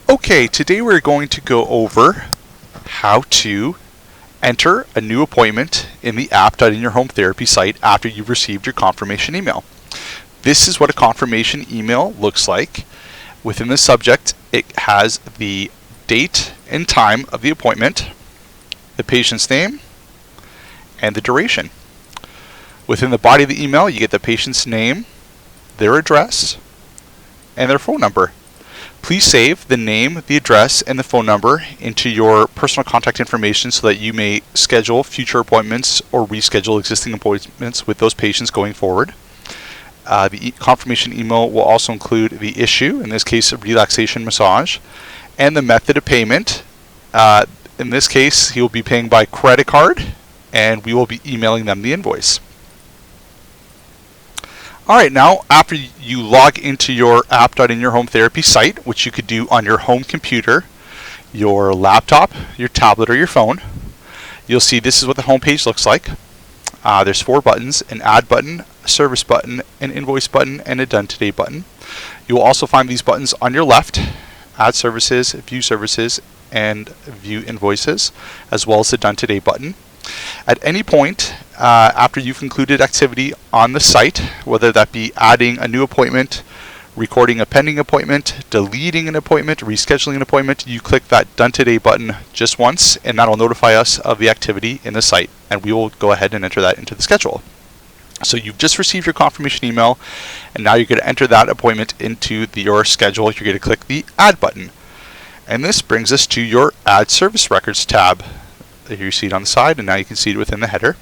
Okay, today we're going to go over how to enter a new appointment in the app.inyourhome therapy site after you've received your confirmation email. This is what a confirmation email looks like. Within the subject, it has the date and time of the appointment, the patient's name, and the duration. Within the body of the email, you get the patient's name, their address, and their phone number. Please save the name, the address, and the phone number into your personal contact information so that you may schedule future appointments or reschedule existing appointments with those patients going forward. The confirmation email will also include the issue, in this case a relaxation massage, and the method of payment. In this case, he will be paying by credit card, and we will be emailing them the invoice. Alright, now after you log into your app.inyourhome therapy site, which you could do on your home computer, your laptop, your tablet, or your phone, you'll see this is what the home page looks like. There's 4 buttons: an add button, a service button, an invoice button, and a done today button. You will also find these buttons on your left: add services, view services, and view invoices, as well as the done today button. At any point after you've concluded activity on the site, whether that be adding a new appointment, recording a pending appointment, deleting an appointment, rescheduling an appointment, you click that Done Today button just once, and that'll notify us of the activity in the site, and we will go ahead and enter that into the schedule. So you've just received your confirmation email, and now you're going to enter that appointment into your schedule. You're going to click the Add button. And this brings us to your Add Service Records tab. Here you see it on the side, and now you can see it within the header.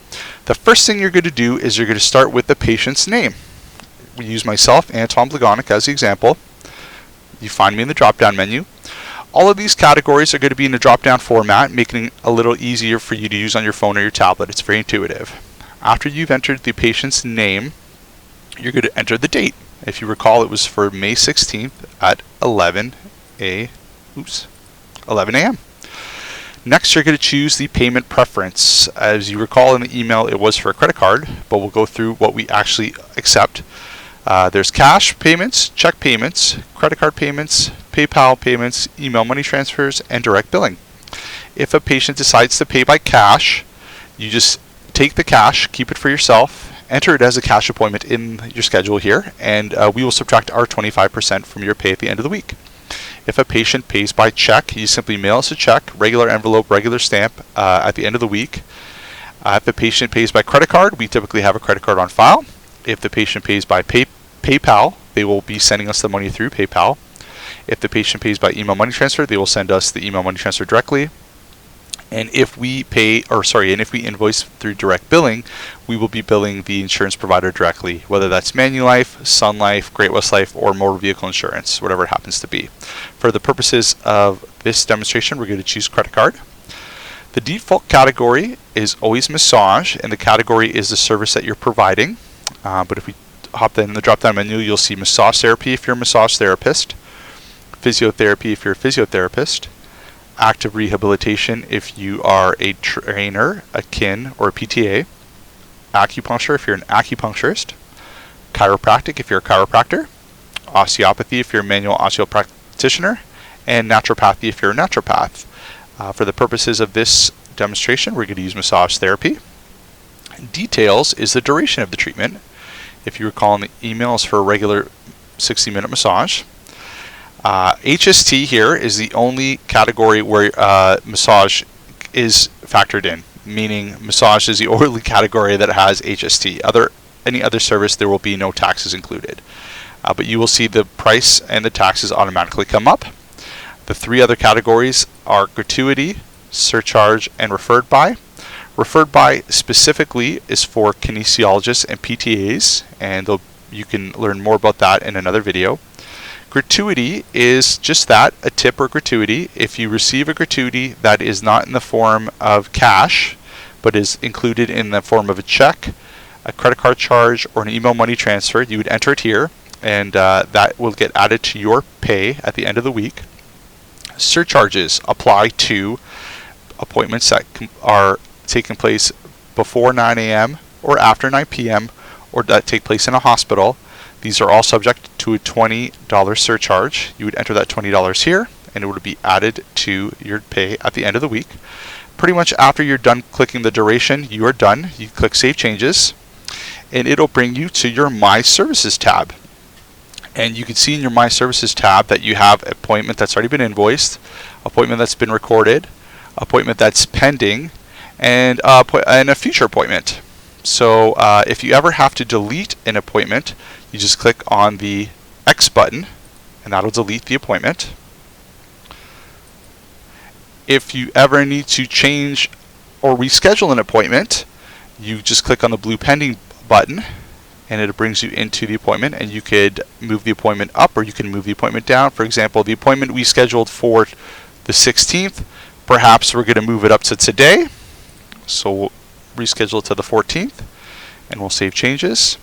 The first thing you're going to do is you're going to start with the patient's name. We use myself, Anton Blagonic, as the example. You find me in the drop-down menu. All of these categories are going to be in the drop-down format, making it a little easier for you to use on your phone or your tablet. It's very intuitive. After you've entered the patient's name, you're going to enter the date. If you recall, it was for May 16th at 11 a.m. Next, you're going to choose the payment preference. As you recall in the email, it was for a credit card, but we'll go through what we actually accept. There's cash payments, check payments, credit card payments, PayPal payments, email money transfers, and direct billing. If a patient decides to pay by cash, you just take the cash, keep it for yourself, enter it as a cash appointment in your schedule here, and we will subtract our 25% from your pay at the end of the week. If a patient pays by check, you simply mail us a check, regular envelope, regular stamp at the end of the week. If the patient pays by credit card, we typically have a credit card on file. If the patient pays by PayPal, they will be sending us the money through PayPal. If the patient pays by email money transfer, they will send us the email money transfer directly. And if we invoice through direct billing, we will be billing the insurance provider directly, whether that's Manulife, Sun Life, Great West Life, or motor vehicle insurance, whatever it happens to be. For the purposes of this demonstration, we're going to choose credit card. The default category is always massage, and the category is the service that you're providing. But if we hop in the drop-down menu, you'll see massage therapy if you're a massage therapist, physiotherapy if you're a physiotherapist, active rehabilitation if you are a trainer, a kin, or a PTA, acupuncture if you're an acupuncturist, chiropractic if you're a chiropractor, osteopathy if you're a manual osteopractitioner, and naturopathy if you're a naturopath. For the purposes of this demonstration, we're going to use massage therapy. Details is the duration of the treatment. If you recall in the email, it's for a regular 60-minute massage. HST here is the only category where massage is factored in, meaning massage is the only category that has HST. Any other service, there will be no taxes included. But you will see the price and the taxes automatically come up. The 3 other categories are gratuity, surcharge, and referred by. Referred by specifically is for kinesiologists and PTAs, and you can learn more about that in another video. Gratuity is just that, a tip or gratuity. If you receive a gratuity that is not in the form of cash, but is included in the form of a check, a credit card charge, or an email money transfer, you would enter it here, and that will get added to your pay at the end of the week. Surcharges apply to appointments that are taking place before 9 a.m. or after 9 p.m. or that take place in a hospital. These are all subject to a $20 surcharge. You would enter that $20 here, and it would be added to your pay at the end of the week. Pretty much after you're done clicking the duration, you are done. You click Save Changes, and it'll bring you to your My Services tab. And you can see in your My Services tab that you have an appointment that's already been invoiced, appointment that's been recorded, appointment that's pending, and a future appointment. So if you ever have to delete an appointment, you just click on the X button, and that'll delete the appointment. If you ever need to change or reschedule an appointment, you just click on the blue pending button, and it brings you into the appointment, and you could move the appointment up or you can move the appointment down. For example, the appointment we scheduled for the 16th, perhaps we're going to move it up to today. So we'll reschedule it to the 14th, and we'll save changes.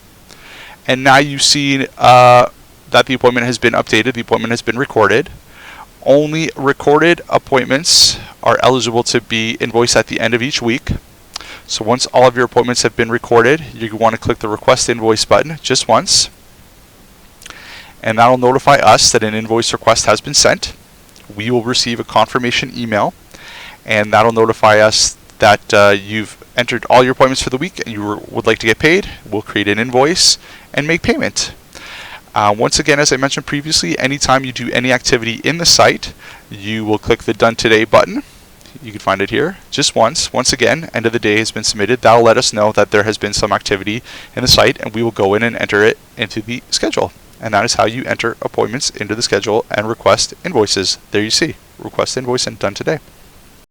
And now you see that the appointment has been updated, the appointment has been recorded. Only recorded appointments are eligible to be invoiced at the end of each week. So once all of your appointments have been recorded, you want to click the Request Invoice button just once, and that will notify us that an invoice request has been sent. We will receive a confirmation email, and that will notify us that you've entered all your appointments for the week and you would like to get paid. We'll create an invoice and make payment. Once again, as I mentioned previously, anytime you do any activity in the site, you will click the Done Today button. You can find it here just once. Once again, end of the day has been submitted. That will let us know that there has been some activity in the site, and we will go in and enter it into the schedule. And that is how you enter appointments into the schedule and request invoices. There you see, request invoice and Done Today.